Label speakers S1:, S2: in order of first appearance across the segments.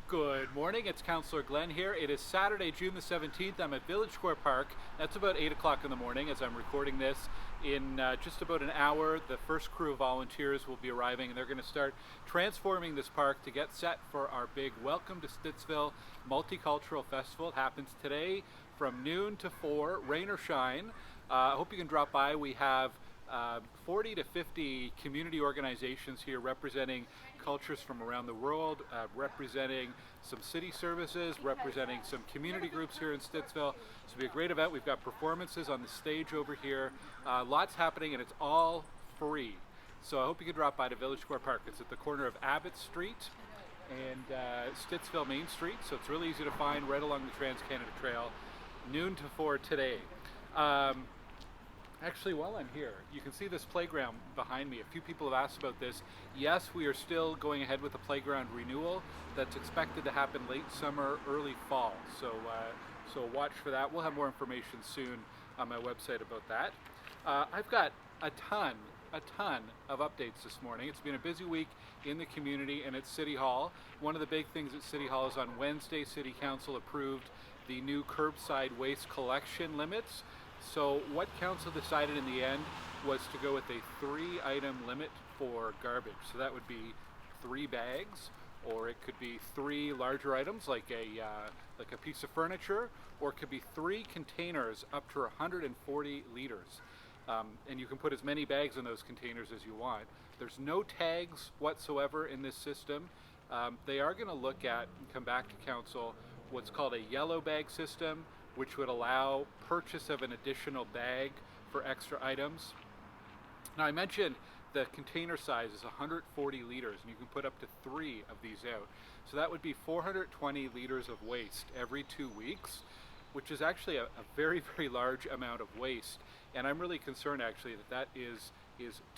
S1: Good morning, it's Councillor Glen here. It is Saturday, June the 17th. I'm at Wyldewood Park. That's about 8 o'clock in the morning as I'm recording this. In just about an hour, the first crew of volunteers will be arriving and they're going to start transforming this park to get set for our big Welcome to Stittsville Multicultural Festival. It happens today from noon to 4, rain or shine. I hope you can drop by. We have 40 to 50 community organizations here representing cultures from around the world, representing some city services, representing some community groups here in Stittsville. So it'll be a great event. We've got performances on the stage over here. Lots happening and it's all free. So I hope you can drop by to Wyldewood Park. It's at the corner of Abbott Street and Stittsville Main Street. So it's really easy to find right along the Trans-Canada Trail, noon to 4 today. Actually, while I'm here, you can see this playground behind me. A few people have asked about this. Yes, we are still going ahead with the playground renewal that's expected to happen late summer, early fall. So watch for that. We'll have more information soon on my website about that. I've got a ton of updates this morning. It's been a busy week in the community and at City Hall. One of the big things at City Hall is on Wednesday, City Council approved the new curbside waste collection limits. So what council decided in the end was to go with a 3-item limit for garbage. So that would be 3 bags, or it could be 3 larger items like a piece of furniture, or it could be 3 containers up to 140 liters. And you can put as many bags in those containers as you want. There's no tags whatsoever in this system. They are going to look at and come back to council what's called a yellow bag system, which would allow purchase of an additional bag for extra items. Now I mentioned the container size is 140 liters and you can put up to 3 of these out. So that would be 420 liters of waste every 2 weeks, which is actually a very, very large amount of waste. And I'm really concerned actually that is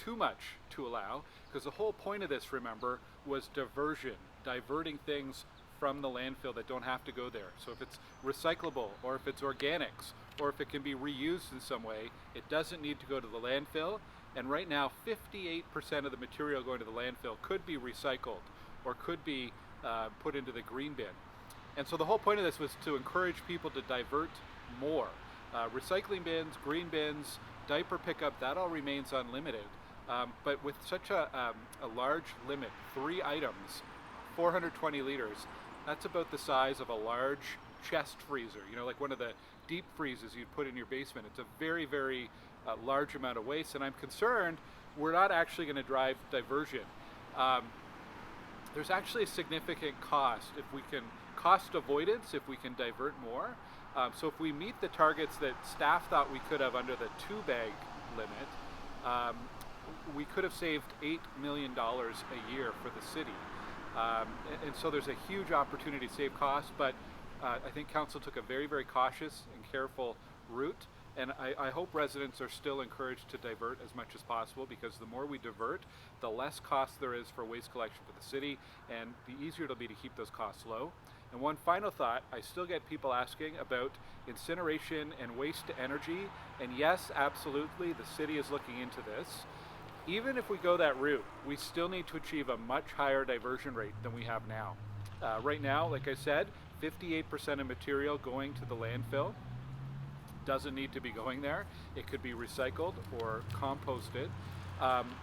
S1: too much to allow, because the whole point of this, remember, was diversion, diverting things from the landfill that don't have to go there. So if it's recyclable, or if it's organics, or if it can be reused in some way, it doesn't need to go to the landfill. And right now, 58% of the material going to the landfill could be recycled or could be put into the green bin. And so the whole point of this was to encourage people to divert more. Recycling bins, green bins, diaper pickup, that all remains unlimited. But with such a large limit, 3 items, 420 liters, that's about the size of a large chest freezer, you know, like one of the deep freezes you'd put in your basement. It's a very, very large amount of waste, and I'm concerned we're not actually going to drive diversion. There's actually a significant cost cost avoidance if we can divert more. So if we meet the targets that staff thought we could have under the 2-bag limit, we could have saved $8 million a year for the city. And so there's a huge opportunity to save costs, but I think council took a very, very cautious and careful route, and I hope residents are still encouraged to divert as much as possible, because the more we divert, the less cost there is for waste collection for the city, and the easier it'll be to keep those costs low. And one final thought, I still get people asking about incineration and waste to energy, and yes, absolutely, the city is looking into this. Even if we go that route, we still need to achieve a much higher diversion rate than we have now. Right now, like I said, 58% of material going to the landfill doesn't need to be going there. It could be recycled or composted.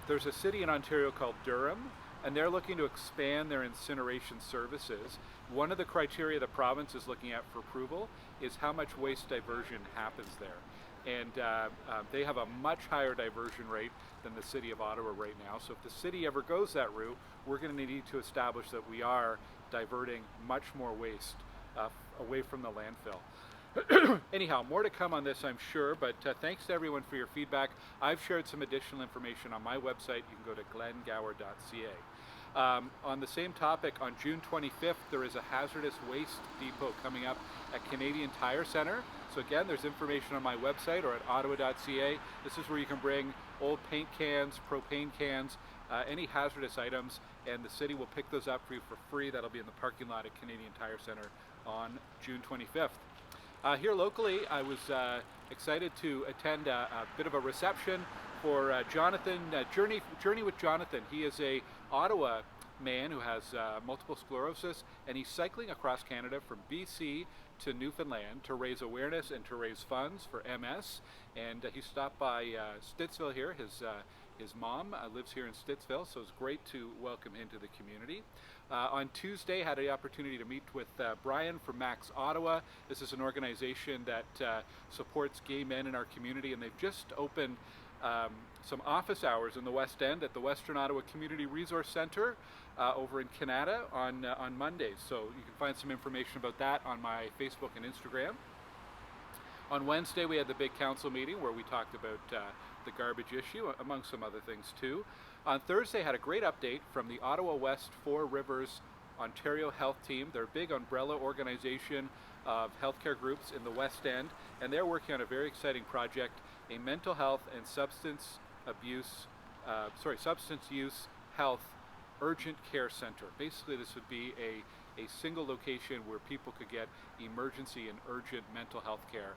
S1: There's a city in Ontario called Durham, and they're looking to expand their incineration services. One of the criteria the province is looking at for approval is how much waste diversion happens there. And they have a much higher diversion rate than the city of Ottawa right now. So if the city ever goes that route, we're going to need to establish that we are diverting much more waste away from the landfill. Anyhow, more to come on this, I'm sure, but thanks to everyone for your feedback. I've shared some additional information on my website. You can go to glengower.ca. On the same topic, on June 25th, there is a hazardous waste depot coming up at Canadian Tire Centre. So again, there's information on my website or at ottawa.ca. This is where you can bring old paint cans, propane cans, any hazardous items, and the city will pick those up for you for free. That'll be in the parking lot at Canadian Tire Centre on June 25th. Here locally, I was excited to attend a bit of a reception for Jonathan, Journey with Jonathan. He is a Ottawa man who has multiple sclerosis, and he's cycling across Canada from BC to Newfoundland to raise awareness and to raise funds for MS. And he stopped by Stittsville here. His mom lives here in Stittsville, so it's great to welcome him to the community. On Tuesday, had the opportunity to meet with Brian from MaxOttawa. This is an organization that supports gay men in our community, and they've just opened some office hours in the West End at the Western Ottawa Community Resource Centre over in Kanata on Mondays. So you can find some information about that on my Facebook and Instagram. On Wednesday, we had the big council meeting where we talked about the garbage issue, among some other things too. On Thursday, had a great update from the Ottawa West Four Rivers Ontario Health Team. They're a big umbrella organization of healthcare groups in the West End, and they're working on a very exciting project, a mental health and substance use health urgent care center. Basically, this would be a single location where people could get emergency and urgent mental health care,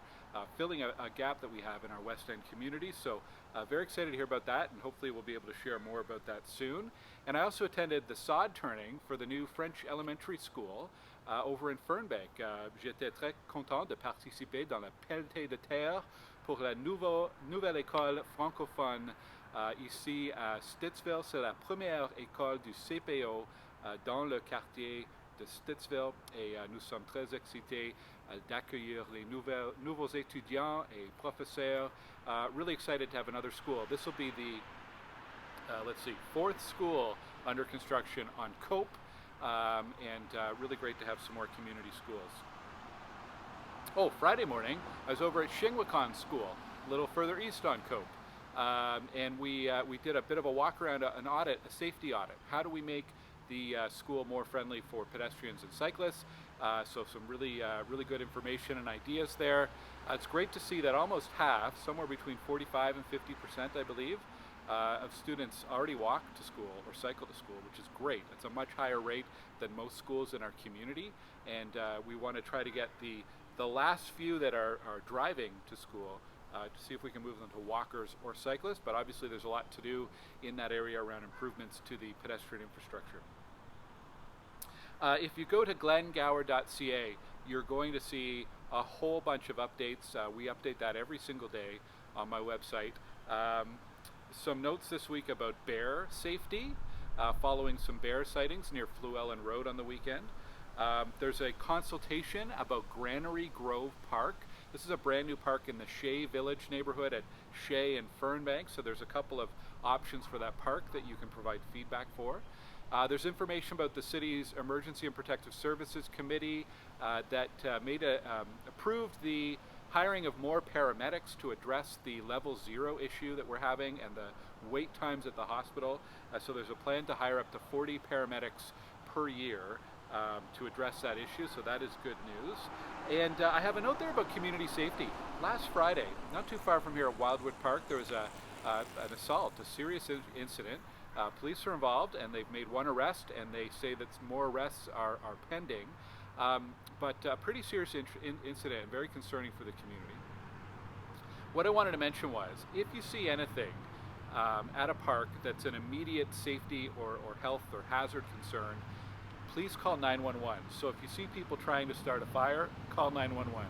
S1: filling a gap that we have in our West End community. So very excited to hear about that, and hopefully we'll be able to share more about that soon. And I also attended the sod turning for the new French elementary school over in Fernbank. J'étais très content de participer dans la Pelletée de terre pour la nouvelle école francophone ici à Stittsville. C'est la première école du CEPEO dans le quartier de Stittsville, et nous sommes très excités d'accueillir les nouveaux étudiants et professeurs. Really excited to have another school. This will be the, fourth school under construction on Cope, and really great to have some more community schools. Oh, Friday morning, I was over at Shingwàkons School, a little further east on Cope. And we did a bit of a walk around, an audit, a safety audit. How do we make the school more friendly for pedestrians and cyclists? So some really good information and ideas there. It's great to see that almost half, somewhere between 45 and 50%, I believe, of students already walk to school or cycle to school, which is great. It's a much higher rate than most schools in our community, and we want to try to get the last few that are driving to school to see if we can move them to walkers or cyclists. But obviously there's a lot to do in that area around improvements to the pedestrian infrastructure. If you go to glengower.ca, you're going to see a whole bunch of updates. We update that every single day on my website. Some notes this week about bear safety, following some bear sightings near Fluellen Road on the weekend. There's a consultation about Granary Grove Park. This is a brand new park in the Shea Village neighborhood at Shea and Fernbank, so there's a couple of options for that park that you can provide feedback for. There's information about the city's Emergency and Protective Services Committee that approved the hiring of more paramedics to address the level 0 issue that we're having and the wait times at the hospital. So there's a plan to hire up to 40 paramedics per year to address that issue, so that is good news. And I have a note there about community safety. Last Friday, not too far from here at Wyldewood Park, there was an assault, a serious incident. Police are involved, and they've made one arrest, and they say that more arrests are pending. But a pretty serious incident, and very concerning for the community. What I wanted to mention was, if you see anything at a park that's an immediate safety or health or hazard concern, please call 911. So if you see people trying to start a fire, call 911.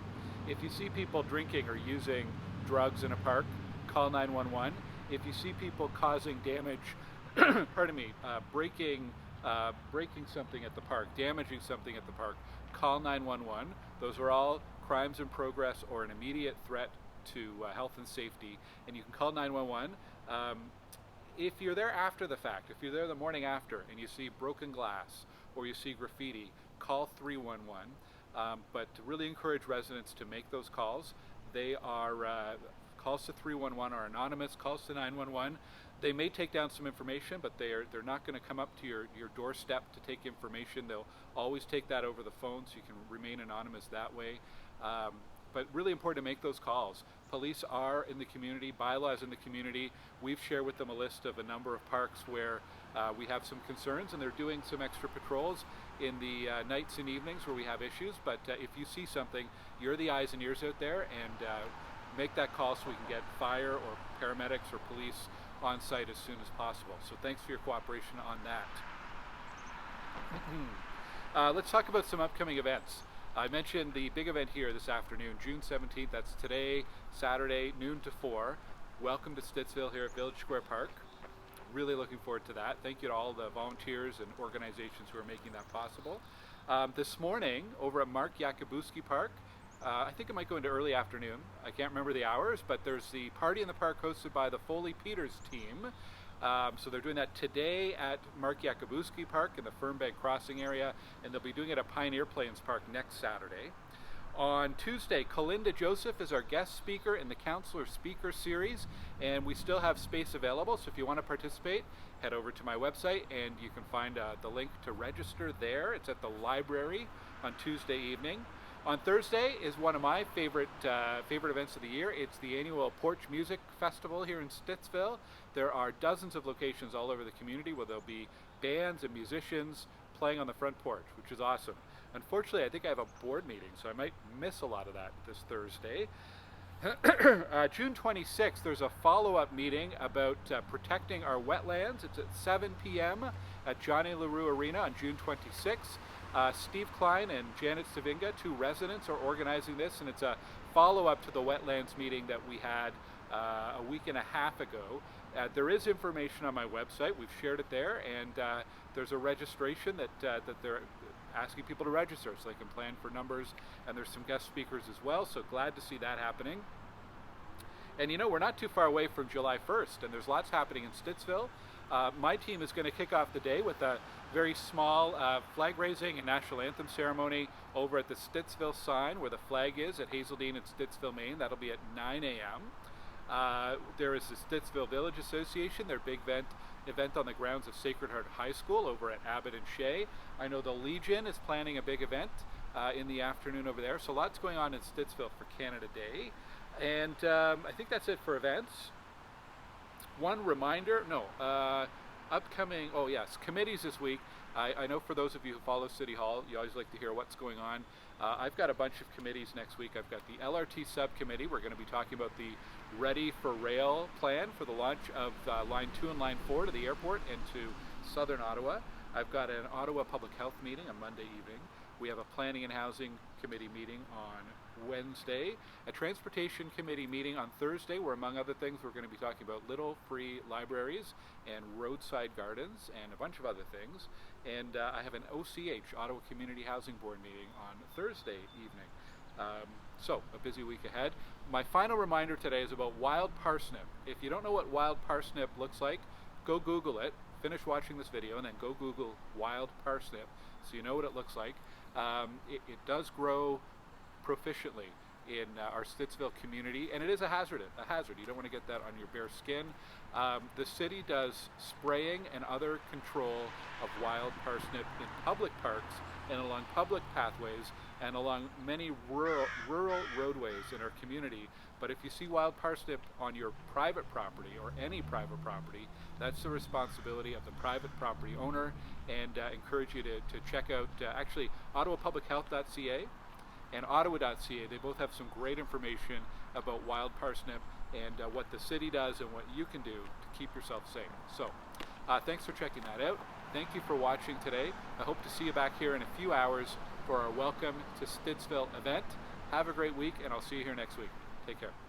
S1: If you see people drinking or using drugs in a park, call 911. If you see people causing damage, breaking something at the park, damaging something at the park, call 911. Those are all crimes in progress or an immediate threat to health and safety, and you can call 911. If you're there after the fact, if you're there the morning after and you see broken glass or you see graffiti, call 311. But to really encourage residents to make those calls. They are calls to 311 are anonymous. Calls to 911. They may take down some information, but they're not going to come up to your doorstep to take information. They'll always take that over the phone, so you can remain anonymous that way. But really important to make those calls. Police are in the community, bylaws in the community. We've shared with them a list of a number of parks where we have some concerns, and they're doing some extra patrols in the nights and evenings where we have issues. But if you see something, you're the eyes and ears out there, and make that call so we can get fire or paramedics or police on site as soon as possible. So thanks for your cooperation on that. Let's talk about some upcoming events. I mentioned the big event here this afternoon, June 17th. That's today, Saturday, noon to 4. Welcome to Stittsville here at Village Square Park. Really looking forward to that. Thank you to all the volunteers and organizations who are making that possible. This morning, over at Mark Yakubuski Park, I think it might go into early afternoon. I can't remember the hours, but there's the party in the park hosted by the Foley Peters team. So they're doing that today at Mark Yakubuski Park in the Fernbank Crossing area, and they'll be doing it at Pioneer Plains Park next Saturday. On Tuesday, Kalinda Joseph is our guest speaker in the Councillor Speaker Series, and we still have space available, so if you want to participate, head over to my website and you can find the link to register there. It's at the library on Tuesday evening. On Thursday is one of my favorite events of the year. It's the annual Porch Music Festival here in Stittsville. There are dozens of locations all over the community where there'll be bands and musicians playing on the front porch, which is awesome. Unfortunately, I think I have a board meeting, so I might miss a lot of that this Thursday. June 26th, there's a follow-up meeting about protecting our wetlands. It's at 7 p.m. at Johnny LaRue Arena on June 26th. Steve Klein and Janet Savinga, two residents, are organizing this, and it's a follow-up to the wetlands meeting that we had a week and a half ago. There is information on my website. We've shared it there, and there's a registration that they're asking people to register so they can plan for numbers, and there's some guest speakers as well, so glad to see that happening. And you know, we're not too far away from July 1st, and there's lots happening in Stittsville. My team is going to kick off the day with a very small flag raising and national anthem ceremony over at the Stittsville sign where the flag is at Hazeldean and Stittsville, Maine. That'll be at 9 a.m. There is the Stittsville Village Association, their big event on the grounds of Sacred Heart High School over at Abbott and Shea. I know the Legion is planning a big event in the afternoon over there, so lots going on in Stittsville for Canada Day. And I think that's it for events. One reminder, upcoming, committees this week. I know for those of you who follow City Hall, you always like to hear what's going on. I've got a bunch of committees next week. I've got the LRT subcommittee. We're going to be talking about the Ready for Rail plan for the launch of Line 2 and Line 4 to the airport and to Southern Ottawa. I've got an Ottawa Public Health meeting on Monday evening. We have a Planning and Housing Committee meeting on Wednesday, a Transportation Committee meeting on Thursday, where among other things we're going to be talking about little free libraries and roadside gardens and a bunch of other things. And I have an OCH, Ottawa Community Housing Board meeting on Thursday evening. So a busy week ahead. My final reminder today is about wild parsnip. If you don't know what wild parsnip looks like, go Google it. Finish watching this video and then go Google wild parsnip so you know what it looks like. It does grow proficiently in our Stittsville community, and it is a hazard. You don't want to get that on your bare skin. The city does spraying and other control of wild parsnip in public parks and along public pathways and along many rural roadways in our community. But if you see wild parsnip on your private property or any private property, that's the responsibility of the private property owner, and encourage you to check out actually ottawapublichealth.ca and ottawa.ca. They both have some great information about wild parsnip and what the city does and what you can do to keep yourself safe. So thanks for checking that out. Thank you for watching today. I hope to see you back here in a few hours for our Welcome to Stittsville event. Have a great week, and I'll see you here next week. Take care.